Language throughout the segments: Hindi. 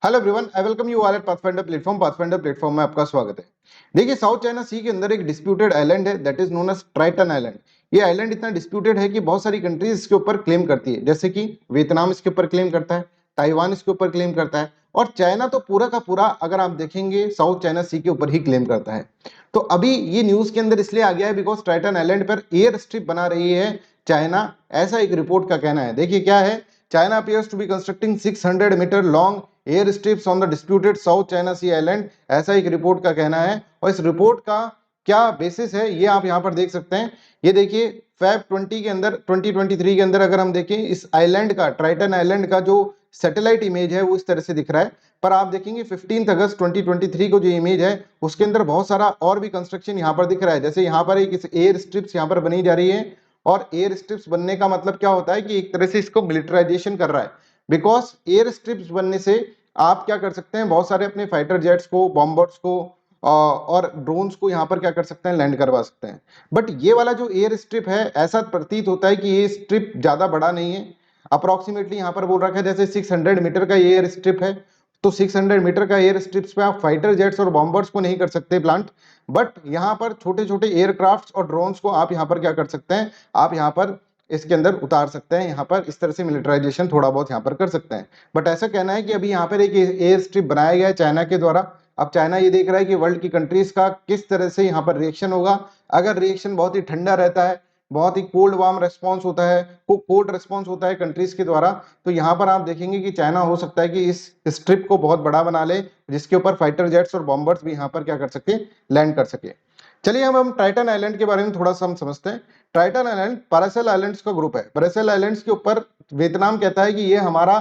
Hello everyone, I welcome you all at pathfinder platform. Pathfinder platform में आपका स्वागत है। देखिए, साउथ चाइना सी के अंदर एक डिस्प्यूटेड आइलैंड है, that is known as Triton island. ये आइलैंड इतना डिस्प्यूटेड है कि बहुत सारी कंट्रीज इसके ऊपर क्लेम करती है, जैसे कि वियतनाम इसके ऊपर क्लेम करता है, ताइवान इसके ऊपर क्लेम करता है, और चाइना तो पूरा का पूरा अगर आप देखेंगे साउथ चाइना सी के ऊपर ही क्लेम करता है। तो अभी ये न्यूज के अंदर इसलिए आ गया है बिकॉज ट्राइटन आइलैंड पर एयर स्ट्रिप बना रही है चाइना, ऐसा एक रिपोर्ट का कहना है। देखिए क्या है, China appears to be constructing 600 metre long air strips on the disputed south China sea island, ऐसा एक रिपोर्ट का कहना है। और इस रिपोर्ट का क्या बेसिस है ये आप यहाँ पर देख सकते हैं। ये देखिए फैब 20 के अंदर 2023 के अंदर अगर हम देखें इस आइलैंड का, ट्राइटन आइलैंड का जो सैटेलाइट इमेज है वो इस तरह से दिख रहा है। पर आप देखेंगे 15 अगस्त 2023 को जो इमेज है उसके अंदर बहुत सारा और भी कंस्ट्रक्शन यहाँ पर दिख रहा है। जैसे यहाँ पर एक एयर स्ट्रिप्स यहाँ पर बनी जा रही है, और एयर स्ट्रिप्स बनने का मतलब क्या होता है कि एक तरह से इसको मिलिटराइजेशन कर रहा है। बिकॉज एयर स्ट्रिप्स बनने से आप क्या कर सकते हैं, बहुत सारे अपने फाइटर जेट्स को, बॉम्बर्स को और ड्रोन्स को यहाँ पर क्या कर सकते हैं, लैंड करवा सकते हैं। बट ये वाला जो एयर स्ट्रिप है, ऐसा प्रतीत होता है कि ये स्ट्रिप ज्यादा बड़ा नहीं है। अप्रोक्सीमेटली यहाँ पर बोल रखा है जैसे 600 मीटर का ये एयर स्ट्रिप है, तो 600 मीटर का एयर स्ट्रिप्स पे आप फाइटर जेट्स और बॉम्बर्स को नहीं कर सकते प्लांट। बट यहाँ पर छोटे छोटे एयरक्राफ्ट और ड्रोन्स को आप यहाँ पर क्या कर सकते हैं, आप यहाँ पर इसके अंदर उतार सकते हैं। यहाँ पर इस तरह से मिलिटराइजेशन थोड़ा बहुत यहाँ पर कर सकते हैं। बट ऐसा कहना है कि अभी यहाँ पर एक एयर स्ट्रिप बनाया गया है चाइना के द्वारा। अब चाइना ये देख रहा है कि वर्ल्ड की कंट्रीज का किस तरह से यहाँ पर रिएक्शन होगा। अगर रिएक्शन बहुत ही ठंडा रहता है, बहुत ही कोल्ड वार्म रेस्पॉन्स होता है, कोल्ड रेस्पॉन्स होता है कंट्रीज के द्वारा, तो यहाँ पर आप देखेंगे कि चाइना हो सकता है कि इस स्ट्रिप को बहुत बड़ा बना ले, जिसके ऊपर फाइटर जेट्स और बॉम्बर्स भी यहाँ पर क्या कर सके, लैंड कर सके। चलिए अब हम टाइटन आइलैंड के बारे में थोड़ा सा हम समझते हैं। टाइटन आइलैंड पैरासेल आइलैंड्स का ग्रुप है। पैरासेल आइलैंड्स के ऊपर वियतनाम कहता है कि ये हमारा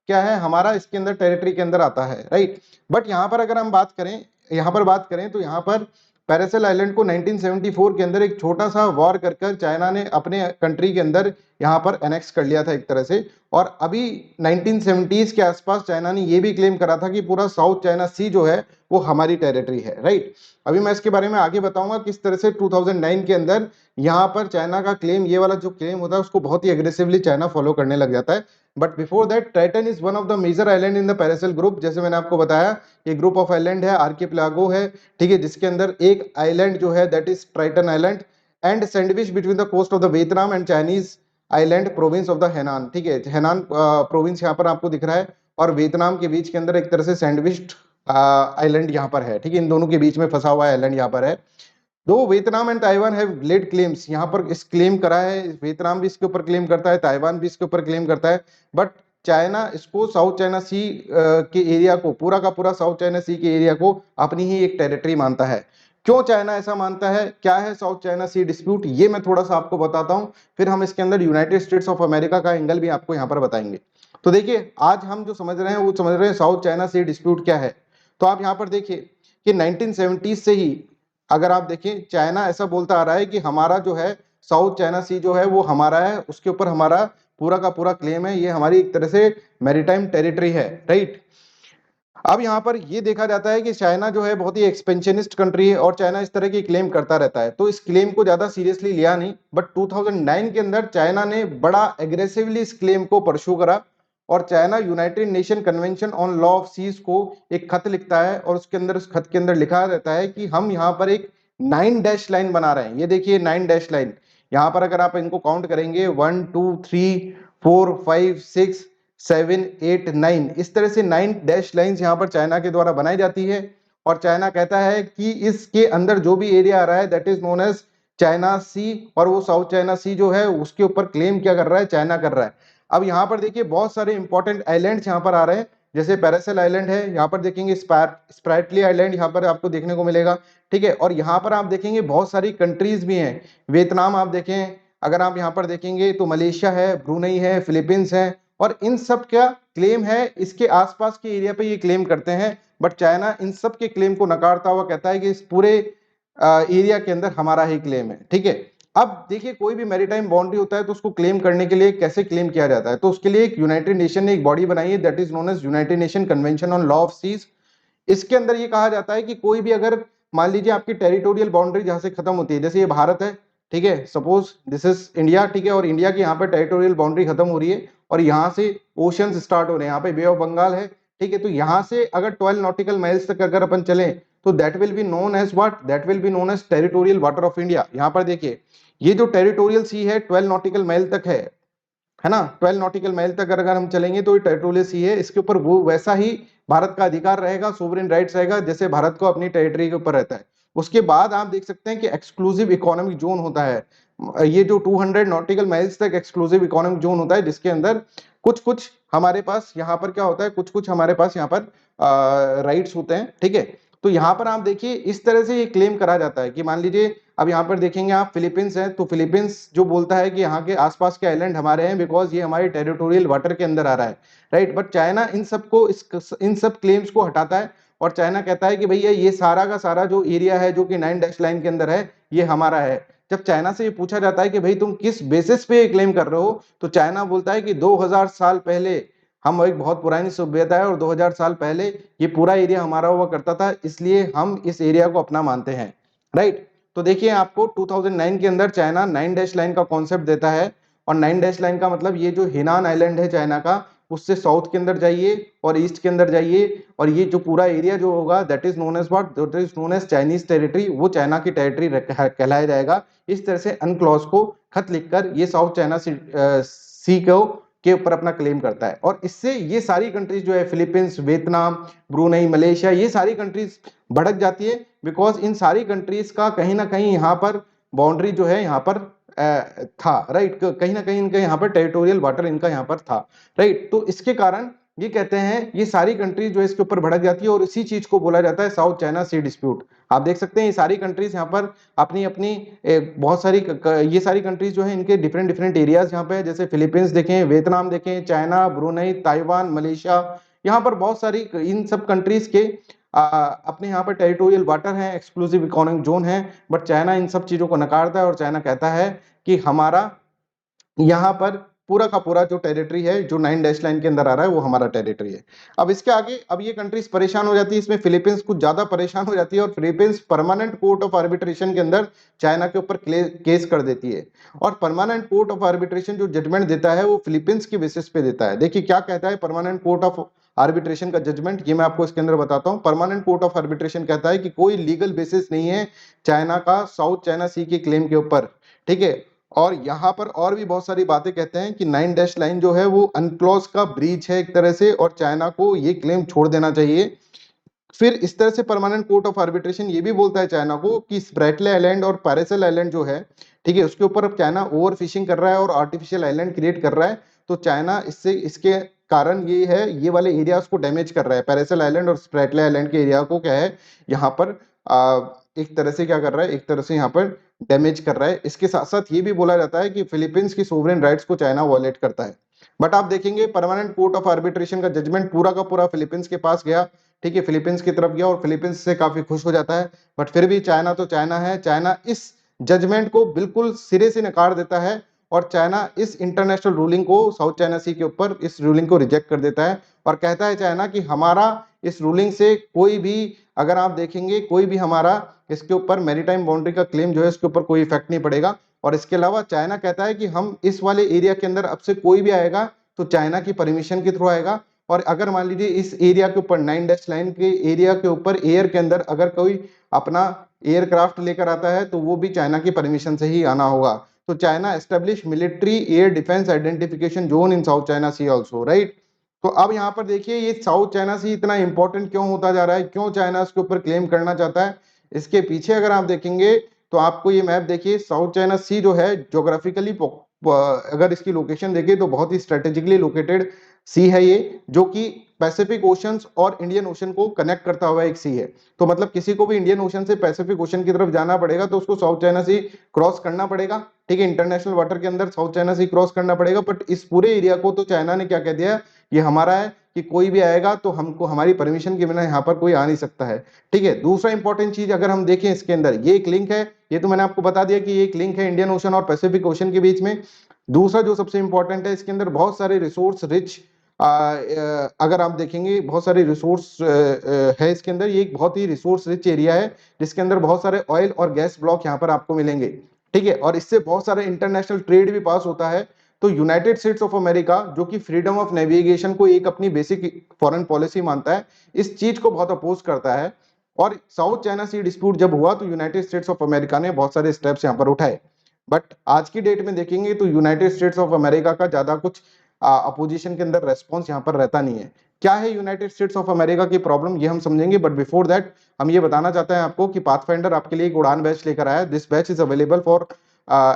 क्या है, हमारा इसके अंदर टेरिटरी के अंदर आता है, राइट। बट यहाँ पर अगर हम बात करें, यहाँ पर बात करें तो यहाँ पर पैरासेल आइलैंड को 1974 के अंदर एक छोटा सा वॉर कर कर चाइना ने अपने कंट्री के अंदर यहाँ पर एनेक्स कर लिया था एक तरह से। और अभी 1970s के आसपास चाइना ने ये भी क्लेम करा था कि पूरा साउथ चाइना सी जो है वो हमारी टेरिटरी है, राइट। अभी मैं इसके बारे में आगे बताऊंगा किस तरह से 2009 के अंदर यहाँ पर चाइना का क्लेम, ये वाला जो क्लेम होता है उसको बहुत ही एग्रेसिवली चाइना फॉलो करने लग जाता है। But before that Titan is one of the major island in the Paracel group. जैसे मैंने आपको बताया ये ग्रुप ऑफ आइलैंड है, आर्किपेलागो है, ठीक है, जिसके अंदर एक आइलैंड जो है that is Triton island and sandwich between the coast of the Vietnam and Chinese island province of the Hainan. ठीक है, हेनान प्रोविंस यहाँ पर आपको दिख रहा है, और वियतनाम के बीच के अंदर एक तरह से सैंडविच आइलैंड यहाँ पर है। ठीक है, इन दोनों के बीच में फंसा हुआ आइलैंड यहाँ पर है। दो Vietnam and Taiwan have led claims, यहाँ पर इस क्लेम करा है, वियतनाम भी इसके ऊपर क्लेम करता है, ताइवान भी इसके ऊपर क्लेम करता है। बट चाइना इसको साउथ चाइना सी के एरिया को, पूरा का पूरा साउथ चाइना सी के एरिया को अपनी ही एक टेरिटरी मानता है। क्यों चाइना ऐसा मानता है, क्या है साउथ चाइना सी डिस्प्यूट, ये मैं थोड़ा सा आपको बताता हूँ। फिर हम इसके अंदर यूनाइटेड स्टेट्स ऑफ अमेरिका का एंगल भी आपको यहाँ पर बताएंगे। तो देखिए आज हम जो समझ रहे हैं वो समझ रहे हैं साउथ चाइना सी डिस्प्यूट क्या है। तो आप यहाँ पर देखिए कि 1970 से ही अगर आप देखें चाइना ऐसा बोलता आ रहा है कि हमारा जो है साउथ चाइना सी जो है वो हमारा है, उसके ऊपर हमारा पूरा का पूरा क्लेम है, ये हमारी एक तरह से मैरीटाइम टेरिटरी है, राइट। अब यहाँ पर ये देखा जाता है कि चाइना जो है बहुत ही एक्सपेंशनिस्ट कंट्री है, और चाइना इस तरह की क्लेम करता रहता है, तो इस क्लेम को ज्यादा सीरियसली लिया नहीं। बट 2009 के अंदर चाइना ने बड़ा एग्रेसिवली इस क्लेम को परस्यू करा, और China United Nation Convention on law of seas को एक खत लिखता है, और उसके अंदर, उस खत के अंदर लिखा रहता है कि हम यहाँ पर एक 9 डैश लाइन बना रहे हैं। ये देखिए 9 डैश लाइन, यहाँ पर अगर आप इनको काउंट करेंगे 1 2 3 4 5 6 7 8 9, इस तरह से 9 डैश लाइंस यहाँ पर चाइना के द्वारा बनाई जाती है। और चाइना कहता है कि इसके अंदर जो भी एरिया आ रहा है that is known as China Sea, और वो साउथ चाइना सी जो है उसके ऊपर क्लेम क्या कर रहा है, चाइना कर रहा है। अब यहाँ पर देखिए बहुत सारे इंपॉर्टेंट आइलैंड्स यहाँ पर आ रहे हैं, जैसे पैरासेल आइलैंड है, यहाँ पर देखेंगे स्प्रैटली आइलैंड यहाँ पर आपको देखने को मिलेगा। ठीक है, और यहाँ पर आप देखेंगे बहुत सारी कंट्रीज भी हैं, वियतनाम आप देखें, अगर आप यहाँ पर देखेंगे तो मलेशिया है, ब्रूनई है, फिलीपींस है, और इन सब का क्लेम है इसके आसपास के एरिया पे ये क्लेम करते हैं। बट चाइना इन सब के क्लेम को नकारता हुआ कहता है कि इस पूरे एरिया के अंदर हमारा ही क्लेम है। ठीक है, अब देखिए कोई भी मैरीटाइम बाउंड्री होता है तो उसको क्लेम करने के लिए कैसे क्लेम किया जाता है, तो उसके लिए एक यूनाइटेड नेशन ने एक बॉडी बनाई है that is known as United Nation Convention on law of seas. इसके अंदर ये कहा जाता है कि कोई भी अगर मान लीजिए आपकी टेरिटोरियल बाउंड्री जहां से खत्म होती है, जैसे ये भारत है, ठीक है, सपोज दिस इज इंडिया, ठीक है, और इंडिया की यहाँ पे टेरिटोरियल बाउंड्री खत्म हो रही है और यहाँ से ओशंस स्टार्ट हो रहे हैं, यहाँ पे बे ऑफ बंगाल है, ठीक है, तो यहाँ से अगर 12 नॉटिकल माइल्स तक अगर अपन चले तो that will be known as what, that will be known as territorial water of India. यहाँ पर देखिए ये जो टेरिटोरियल सी है 12 नॉटिकल माइल तक है ना, 12 नॉटिकल माइल तक अगर हम चलेंगे तो ये टेरिटोरियल सी है, इसके ऊपर वो वैसा ही भारत का अधिकार रहेगा, सोवरेन राइट्स रहेगा जैसे भारत को अपनी टेरिटरी के ऊपर रहता है। उसके बाद आप देख सकते हैं कि एक्सक्लूसिव इकोनॉमिक जोन होता है, ये जो 200 नॉटिकल माइल्स तक एक्सक्लूसिव इकोनॉमिक जोन होता है, जिसके अंदर कुछ कुछ हमारे पास यहाँ पर क्या होता है, कुछ कुछ हमारे पास यहाँ पर राइट्स होते हैं। ठीक है, तो यहाँ पर आप देखिए इस तरह से ये क्लेम करा जाता है कि मान लीजिए अब यहाँ पर देखेंगे आप फिलीपींस है, तो फिलीपींस जो बोलता है कि यहाँ के आसपास के आइलैंड हमारे हैं बिकॉज ये हमारे टेरिटोरियल वाटर के अंदर आ रहा है, राइट। बट चाइना इन सबको इन सब क्लेम्स को हटाता है और चाइना कहता है कि भैया ये सारा का सारा जो एरिया है जो कि 9 डैश लाइन के अंदर है ये हमारा है। जब चाइना से ये पूछा जाता है कि भाई तुम किस बेसिस पे ये क्लेम कर रहे हो, तो चाइना बोलता है कि 2000 साल पहले हम एक बहुत पुरानी सभ्यता है और 2000 साल पहले ये पूरा एरिया हमारा हुआ करता था, इसलिए हम इस एरिया को अपना मानते हैं, राइट। तो देखिए आपको 2009 के अंदर चाइना 9 डैश लाइन का कॉन्सेप्ट देता है, और 9 डैश लाइन का मतलब ये जो हिनान आइलैंड है चाइना का, उससे साउथ के अंदर जाइए और ईस्ट के अंदर जाइए और ये जो पूरा एरिया जो होगा that is known as what, that is known as Chinese territory, वो चाइना की टेरिटरी कहलाया जाएगा। इस तरह से अनक्लॉज को खत लिखकर ये साउथ चाइना सी को के ऊपर अपना क्लेम करता है, और इससे ये सारी कंट्रीज जो है फिलीपींस, वियतनाम, ब्रुनई, मलेशिया, ये सारी कंट्रीज भड़क जाती है बिकॉज इन सारी कंट्रीज का कहीं ना कहीं यहाँ पर बाउंड्री जो है यहाँ पर था, राइट। कहीं ना कहीं इनका यहाँ पर टेरिटोरियल वाटर इनका यहाँ पर था, राइट। तो इसके कारण ये कहते हैं ये सारी कंट्रीज जो है इसके ऊपर भड़क जाती है और इसी चीज को बोला जाता है साउथ चाइना सी डिस्प्यूट। आप देख सकते हैं ये सारी कंट्रीज यहाँ पर अपनी अपनी बहुत सारी ये सारी कंट्रीज जो है इनके डिफरेंट डिफरेंट एरियाज यहाँ पे है, जैसे फिलीपींस देखें, वियतनाम देखें, चाइना, ब्रुनई, ताइवान, मलेशिया, यहाँ पर बहुत सारी इन सब कंट्रीज के अपने यहाँ पर टेरिटोरियल वाटर है, एक्सक्लूसिव इकोनॉमिक जोन है। बट चाइना इन सब चीजों को नकारता है और चाइना कहता है कि हमारा यहाँ पर पूरा का पूरा जो टेरिटरी है जो 9 डैश लाइन के अंदर आ रहा है वो हमारा टेरिटरी है। अब इसके आगे अब ये कंट्रीज परेशान हो जाती है, इसमें फिलीपींस कुछ ज्यादा परेशान हो जाती है और Philippines permanent court of arbitration के अंदर चाइना के ऊपर केस कर देती है। और परमानेंट कोर्ट ऑफ आर्बिट्रेशन जो जजमेंट देता है वो फिलीपींस की बेसिस पे देता है। देखिए क्या कहता है परमानेंट कोर्ट ऑफ आर्बिट्रेशन का जजमेंट, ये मैं आपको इसके अंदर बताता हूं। परमानेंट कोर्ट ऑफ आर्बिट्रेशन कहता है कि कोई लीगल बेसिस नहीं है चाइना का साउथ चाइना सी के क्लेम के ऊपर, ठीक है। और यहाँ पर और भी बहुत सारी बातें कहते हैं कि 9 डैश लाइन जो है वो अनक्लॉज का ब्रीच है एक तरह से, और चाइना को ये क्लेम छोड़ देना चाहिए। फिर इस तरह से परमानेंट कोर्ट ऑफ आर्बिट्रेशन ये भी बोलता है चाइना को कि स्प्रेटले आइलैंड और पैरासेल आइलैंड जो है, ठीक है, उसके ऊपर अब चाइना ओवर फिशिंग कर रहा है और आर्टिफिशियल आइलैंड क्रिएट कर रहा है। तो चाइना इससे इसके कारण ये है ये वाले एरियाज को डैमेज कर रहा है, पैरासेल आइलैंड और स्प्रेटले आइलैंड के एरिया को क्या है यहाँ पर एक तरह से क्या कर रहा है, एक तरह से यहाँ पर डैमेज कर रहा है। इसके साथ साथ ये भी बोला जाता है कि फिलीपींस की सोवरेन राइट्स को चाइना वॉयलेट करता है। बट आप देखेंगे परमानेंट कोर्ट ऑफ आर्बिट्रेशन का जजमेंट पूरा का पूरा फिलीपींस के पास गया, ठीक है, फिलीपींस की तरफ गया और फिलीपींस से काफी खुश हो जाता है। बट फिर भी चाइना तो चाइना है, चाइना इस जजमेंट को बिल्कुल सिरे से नकार देता है और चाइना इस इंटरनेशनल रूलिंग को साउथ चाइना सी के ऊपर इस रूलिंग को रिजेक्ट कर देता है और कहता है चाइना कि हमारा इस रूलिंग से कोई भी, अगर आप देखेंगे कोई भी हमारा इसके ऊपर मैरीटाइम बाउंड्री का क्लेम जो है इसके ऊपर कोई इफेक्ट नहीं पड़ेगा। और इसके अलावा चाइना कहता है कि हम इस वाले एरिया के अंदर अब से कोई भी आएगा तो चाइना की परमिशन के थ्रू आएगा, और अगर मान लीजिए इस एरिया के ऊपर 9 डैश लाइन के एरिया के ऊपर एयर के अंदर अगर कोई अपना एयरक्राफ्ट लेकर आता है तो वो भी चाइना की परमिशन से ही आना होगा। तो China establish military air defence identification zone in south China sea also, right. तो अब यहाँ पर देखिए ये साउथ चाइना सी इतना इंपॉर्टेंट क्यों होता जा रहा है, क्यों चाइना इसके ऊपर क्लेम करना चाहता है। इसके पीछे अगर आप देखेंगे तो आपको ये मैप देखिए, साउथ चाइना सी जो है ज्योग्राफिकली अगर इसकी लोकेशन देखें तो बहुत ही स्ट्रेटेजिकली लोकेटेड सी है ये, जो कि पैसिफिक ओशंस और इंडियन ओशन को कनेक्ट करता हुआ एक सी है। तो मतलब किसी को भी इंडियन ओशन से पैसिफिक ओशन की तरफ जाना पड़ेगा तो उसको साउथ चाइना सी क्रॉस करना पड़ेगा, ठीक है, इंटरनेशनल वाटर के अंदर साउथ चाइना सी क्रॉस करना पड़ेगा। बट इस पूरे एरिया को तो चाइना ने क्या कह दिया, ये हमारा है, कि कोई भी आएगा तो हमको हमारी परमिशन के बिना यहाँ पर कोई आ नहीं सकता है, ठीक है। दूसरा इंपॉर्टेंट चीज अगर हम देखें इसके अंदर ये एक लिंक है, ये तो मैंने आपको बता दिया कि ये एक लिंक है इंडियन ओशन और पैसिफिक ओशन के बीच में। दूसरा जो सबसे इंपॉर्टेंट है इसके अंदर बहुत सारे रिसोर्स रिच, अगर आप देखेंगे बहुत सारे रिसोर्स है इसके अंदर, ये एक बहुत ही रिसोर्स रिच एरिया है जिसके अंदर बहुत सारे ऑयल और गैस ब्लॉक यहाँ पर आपको मिलेंगे, ठीक है, और इससे बहुत सारे इंटरनेशनल ट्रेड भी पास होता है। तो यूनाइटेड स्टेट्स ऑफ अमेरिका जो कि फ्रीडम ऑफ नेविगेशन को एक अपनी बेसिक फॉरेन पॉलिसी मानता है, इस चीज को बहुत अपोज करता है। और साउथ चाइना सी डिस्प्यूट जब हुआ तो यूनाइटेड स्टेट्स ऑफ अमेरिका ने बहुत सारे स्टेप्स यहाँ पर उठाए। बट आज की डेट में देखेंगे तो यूनाइटेड स्टेट्स ऑफ अमेरिका का ज्यादा कुछ अपोजिशन के अंदर रेस्पॉन्स यहाँ पर रहता नहीं है। क्या है यूनाइटेड स्टेट्स ऑफ अमेरिका की प्रॉब्लम, ये हम समझेंगे। बट बिफोर दैट हम ये बताना चाहते हैं आपको कि पाथफाइंडर आपके लिए एक उड़ान बैच लेकर आया। This batch is available for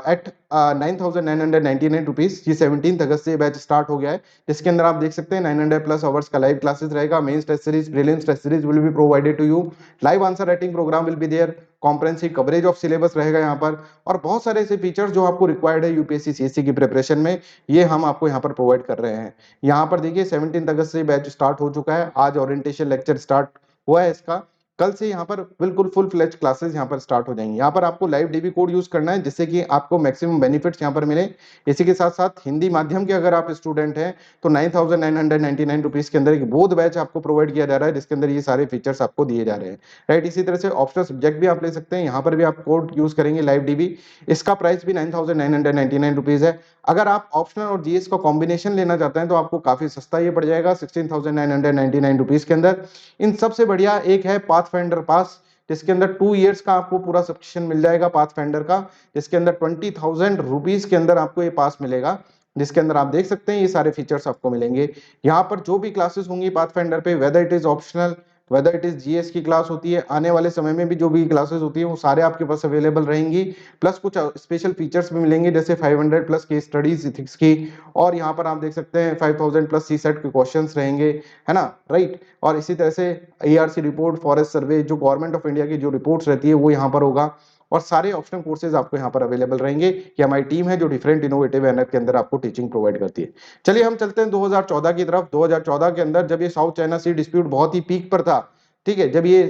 at 9,999 rupees. ये 17 अगस्त से ये बैच स्टार्ट हो गया है, जिसके अंदर आप देख सकते हैं 900 प्लस आवर्स का लाइव क्लासेस रहेगा। Mains test series, prelims test series will be provided to you. Live answer writing programme will be there. Comprehensive coverage of syllabus रहेगा यहाँ पर, और बहुत सारे ऐसे फीचर्स जो आपको रिक्वायर्ड है यूपीएससी सीएससी की प्रिपरेशन में, ये हम आपको यहाँ पर प्रोवाइड कर रहे हैं। यहाँ पर देखिए 17 अगस्त से बैच स्टार्ट हो चुका है। आज ओरिएंटेशन लेक्चर स्टार्ट हुआ है इसका। कल से यहाँ पर बिल्कुल फुल फ्लेज क्लासेस यहाँ पर स्टार्ट हो जाएंगी। यहाँ पर आपको लाइव डीबी कोड यूज करना है, जिससे कि आपको मैक्सिमम बेनिफिट्स यहाँ पर मिले। इसी के साथ साथ हिंदी माध्यम के अगर आप स्टूडेंट हैं तो 9,999 रुपीज के अंदर एक बोध बैच आपको प्रोवाइड किया जा रहा है, जिसके अंदर ये सारे फीचर्स आपको दिए जा रहे हैं। राइट, इसी तरह से ऑप्शनल सब्जेक्ट भी आप ले सकते हैं, यहाँ पर भी आप कोड यूज करेंगे लाइव डीबी। इसका प्राइस भी 9,999 रुपीज है। अगर आप ऑप्शनल और जीएस का कॉम्बिनेशन लेना चाहते हैं तो आपको काफी सस्ता ये पड़ जाएगा 16,999 रुपीज के अंदर। इन सबसे बढ़िया एक है पाथफाइंडर पास, जिसके अंदर 2 इयर्स का आपको पूरा सब्सक्रिप्शन मिल जाएगा पाथफाइंडर का, जिसके अंदर 20,000 रुपीज के अंदर आपको ये पास मिलेगा, जिसके अंदर आप देख सकते हैं ये सारे फीचर्स आपको मिलेंगे। यहाँ पर जो भी क्लासेस होंगी पाथफाइंडर पे, whether it is optional, whether it is GS की क्लास होती है, आने वाले समय में भी जो भी क्लासेस होती है वो सारे आपके पास अवेलेबल रहेंगी। प्लस कुछ स्पेशल फीचर्स भी मिलेंगे, जैसे 500 प्लस केस स्टडीज इथिक्स की, और यहाँ पर आप देख सकते हैं 5,000 प्लस सी सेट के क्वेश्चंस रहेंगे, है ना। राइट, और इसी तरह से एआरसी रिपोर्ट, फॉरेस्ट सर्वे, जो गवर्नमेंट ऑफ इंडिया की जो रिपोर्ट्स रहती है वो यहाँ पर होगा। और सारे ऑप्शनल कोर्सेज आपको यहाँ पर अवेलेबल रहेंगे। ये हमारी टीम है जो डिफरेंट इनोवेटिव एनर के अंदर आपको टीचिंग प्रोवाइड करती है। चलिए हम चलते हैं 2014 की तरफ। 2014 के अंदर जब ये साउथ चाइना सी डिस्प्यूट बहुत ही पीक पर था, ठीक है, जब ये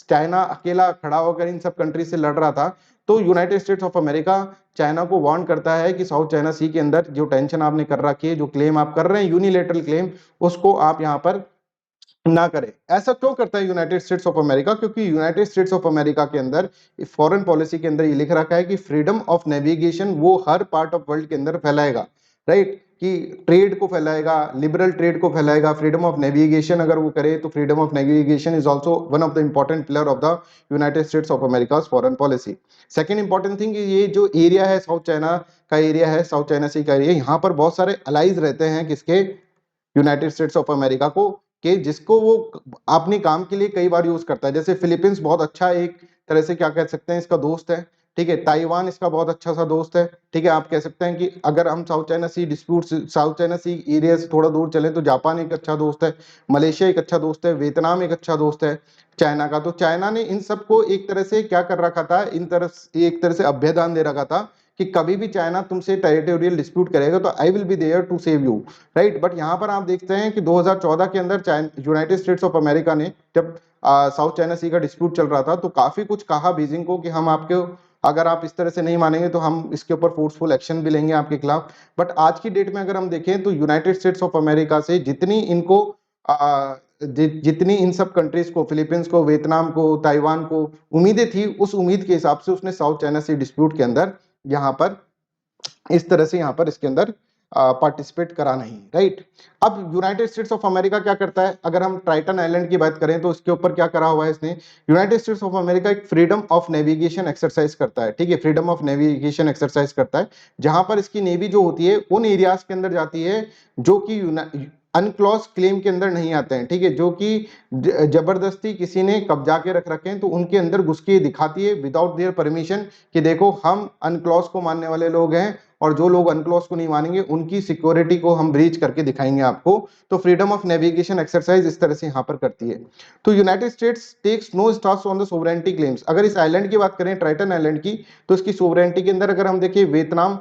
चाइना अकेला खड़ा होकर इन सब कंट्री से लड़ रहा था, तो United states of America China को वार्न करता है कि साउथ चाइना सी के अंदर जो टेंशन आपने कर रखी है, जो क्लेम आप कर रहे हैं यूनिलेटरल क्लेम, उसको आप यहाँ पर ना करें। ऐसा क्यों करता है यूनाइटेड स्टेट्स ऑफ अमेरिका? क्योंकि यूनाइटेड स्टेट्स ऑफ अमेरिका के अंदर फॉरेन पॉलिसी के अंदर ये लिख रखा है कि फ्रीडम ऑफ नेविगेशन वो हर पार्ट ऑफ वर्ल्ड के अंदर फैलाएगा। राइट, कि ट्रेड को फैलाएगा, लिबरल ट्रेड को फैलाएगा। फ्रीडम ऑफ नेविगेशन अगर वो करे तो freedom of navigation is also one of the important pillar of the United states of America foreign policy. Second important thing, ये जो एरिया है साउथ चाइना का एरिया है, साउथ चाइना सी का एरिया, यहाँ पर बहुत सारे अलाइज रहते हैं किसके, यूनाइटेड स्टेट्स ऑफ अमेरिका को, कि जिसको वो अपने काम के लिए कई बार यूज करता है। जैसे फिलीपींस बहुत अच्छा एक तरह से क्या कह सकते हैं इसका दोस्त है, ठीक है। ताइवान इसका बहुत अच्छा सा दोस्त है, ठीक है। आप कह सकते हैं कि अगर हम साउथ चाइना सी डिस्प्यूट, साउथ चाइना सी एरिया से थोड़ा दूर चलें तो जापान एक अच्छा दोस्त है, मलेशिया एक अच्छा दोस्त है, वियतनाम एक अच्छा दोस्त है चाइना का। तो चाइना ने इन सबको एक तरह से क्या कर रखा था, एक तरह से अभ्यदान दे रखा था कि कभी भी चाइना तुमसे टेरिटोरियल डिस्प्यूट करेगा तो I will be there to save you. Right, but यहाँ पर आप देखते हैं कि 2014 के अंदर यूनाइटेड स्टेट्स ऑफ अमेरिका ने जब साउथ चाइना सी का डिस्प्यूट चल रहा था तो काफी कुछ कहा बीजिंग को कि हम आपके, अगर आप इस तरह से नहीं मानेंगे तो हम इसके ऊपर फोर्सफुल एक्शन भी लेंगे आपके खिलाफ। बट आज की डेट में अगर हम देखें तो यूनाइटेड स्टेट्स ऑफ अमेरिका से जितनी इनको जितनी इन सब कंट्रीज को, फिलीपींस को, वियतनाम को, ताइवान को उम्मीदें थी, उस उम्मीद के हिसाब से उसने साउथ चाइना सी डिस्प्यूट के अंदर यहाँ पर इस तरह से यहाँ पर इसके अंदर पार्टिसिपेट करा नहीं। राइट, अब यूनाइटेड स्टेट्स ऑफ अमेरिका क्या करता है, अगर हम ट्राइटन आइलैंड की बात करें तो इसके ऊपर क्या करा हुआ है इसने, यूनाइटेड स्टेट्स ऑफ अमेरिका एक फ्रीडम ऑफ नेविगेशन एक्सरसाइज करता है, ठीक है। फ्रीडम ऑफ नेविगेशन एक्सरसाइज करता है, जहां पर इसकी नेवी जो होती है उन एरियाज के अंदर जाती है जो कि अनक्लॉज क्लेम के अंदर नहीं आते हैं, ठीक है, जो कि जबरदस्ती किसी ने कब्जा के रख रखे हैं, तो उनके अंदर घुस के दिखाती है विदाउट देयर परमिशन कि देखो हम अनक्लॉज को मानने वाले लोग हैं, और जो लोग अनक्लॉज को नहीं मानेंगे उनकी सिक्योरिटी को हम ब्रीच करके दिखाएंगे आपको। तो फ्रीडम ऑफ नेविगेशन एक्सरसाइज इस तरह से यहाँ पर करती है। तो United States takes no stance on the sovereignty claims. अगर इस आइलैंड की बात करें, ट्राइटन आइलैंड की, तो इसकी सोवरेनिटी के अंदर अगर हम देखें, वियतनाम,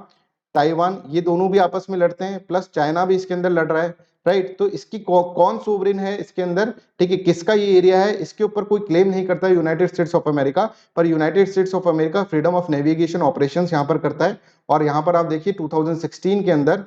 ताइवान, ये दोनों भी आपस में लड़ते हैं, प्लस चाइना भी इसके अंदर लड़ रहा है। राइट, तो इसकी कौन सोवरेन है इसके अंदर, ठीक है, किसका ये एरिया है, इसके ऊपर कोई क्लेम नहीं करता यूनाइटेड स्टेट्स ऑफ अमेरिका, पर United states of America freedom of navigation operations यहाँ पर करता है। और यहाँ पर आप देखिए 2016 के अंदर,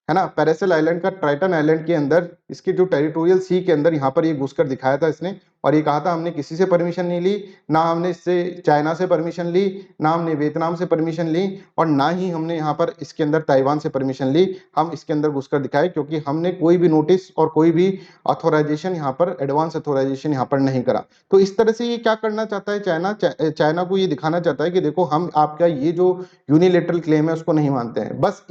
है ना, पैरासेल आइलैंड का ट्राइटन आइलैंड के अंदर इसके जो टेरिटोरियल सी के अंदर यहाँ पर ये घुसकर दिखाया था इसने, और ये कहा था हमने किसी से परमिशन नहीं ली, ना हमने इससे चाइना से परमिशन ली, ना हमने वियतनाम से परमिशन ली, और ना ही हमने यहाँ पर इसके अंदर ताइवान से परमिशन ली। हम इसके अंदर घुसकर दिखाए क्योंकि हमने कोई भी नोटिस और कोई भी ऑथोराइजेशन यहाँ पर, एडवांस ऑथोराइजेशन यहाँ पर नहीं करा। तो इस तरह से ये क्या करना चाहता है चाइना, चाइना को ये दिखाना चाहता है कि देखो हम आपका ये जो यूनिलेटरल क्लेम है उसको नहीं मानते हैं। बस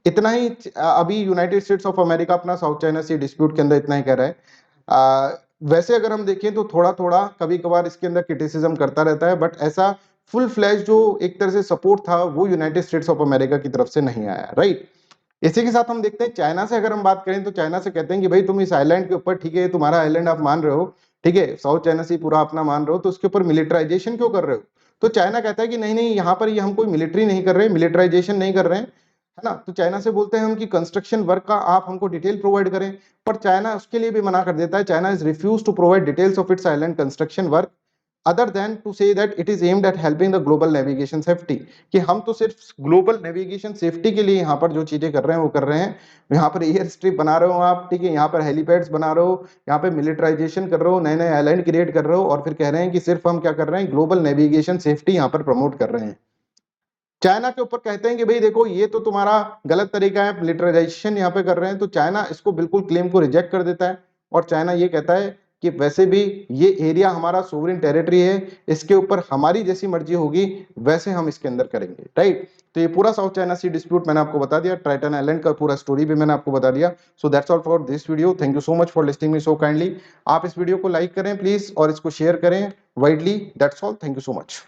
इतना ही अभी यूनाइटेड स्टेट्स ऑफ अमेरिका अपना साउथ चाइना सी डिस्प्यूट के अंदर इतना ही कह रहा है। वैसे अगर हम देखें तो थोड़ा थोड़ा कभी कभार इसके अंदर क्रिटिसिज्म करता रहता है, बट ऐसा फुल फ्लैश जो एक तरह से सपोर्ट था वो यूनाइटेड स्टेट्स ऑफ अमेरिका की तरफ से नहीं आया, राइट। इसी के साथ हम देखते हैं चाइना से अगर हम बात करें तो चाइना से कहते हैं कि भाई तुम इस आइलैंड के ऊपर, ठीक है तुम्हारा आइलैंड आप मान रहे हो, ठीक है साउथ चाइना सी पूरा अपना मान रहे हो, तो उसके ऊपर मिलिटराइजेशन क्यों कर रहे हो। तो चाइना कहता है कि नहीं नहीं यहाँ पर ये हम कोई मिलिट्री नहीं कर रहे, मिलिटराइजेशन नहीं कर रहे हैं, है ना। तो चाइना से बोलते हैं हम कि कंस्ट्रक्शन वर्क का आप हमको डिटेल प्रोवाइड करें, पर चाइना उसके लिए भी मना कर देता है। China is refuse to provide details of its island construction work other than to say that it is aimed at helping the global navigation safety, कि हम तो सिर्फ ग्लोबल नेविगेशन सेफ्टी के लिए यहाँ पर जो चीजें कर रहे हैं वो कर रहे हैं। यहाँ पर एयर स्ट्रिप बना रहे हो आप, ठीक है, यहाँ पर हेलीपैड्स बना रहे हो, यहाँ पे मिलिटराइजेशन कर रहे हो, नए नए आइलैंड क्रिएट कर रहे हो, और फिर कह रहे हैं कि सिर्फ हम क्या कर रहे हैं, ग्लोबल नेविगेशन सेफ्टी यहाँ पर प्रमोट कर रहे हैं। चाइना के ऊपर कहते हैं कि भाई देखो ये तो तुम्हारा गलत तरीका है, मिलिटराइजेशन यहाँ पे कर रहे हैं। तो चाइना इसको बिल्कुल क्लेम को रिजेक्ट कर देता है, और चाइना ये कहता है कि वैसे भी ये एरिया हमारा सोवरेन टेरिटरी है, इसके ऊपर हमारी जैसी मर्जी होगी वैसे हम इसके अंदर करेंगे, राइट। तो ये पूरा साउथ चाइना सी डिस्प्यूट मैंने आपको बता दिया, ट्राइटन आइलैंड का पूरा स्टोरी भी मैंने आपको बता दिया। So that's all for this video, thank you so much for listening me so kindly. आप इस वीडियो को लाइक करें प्लीज और इसको शेयर करें widely, that's all, thank you so much.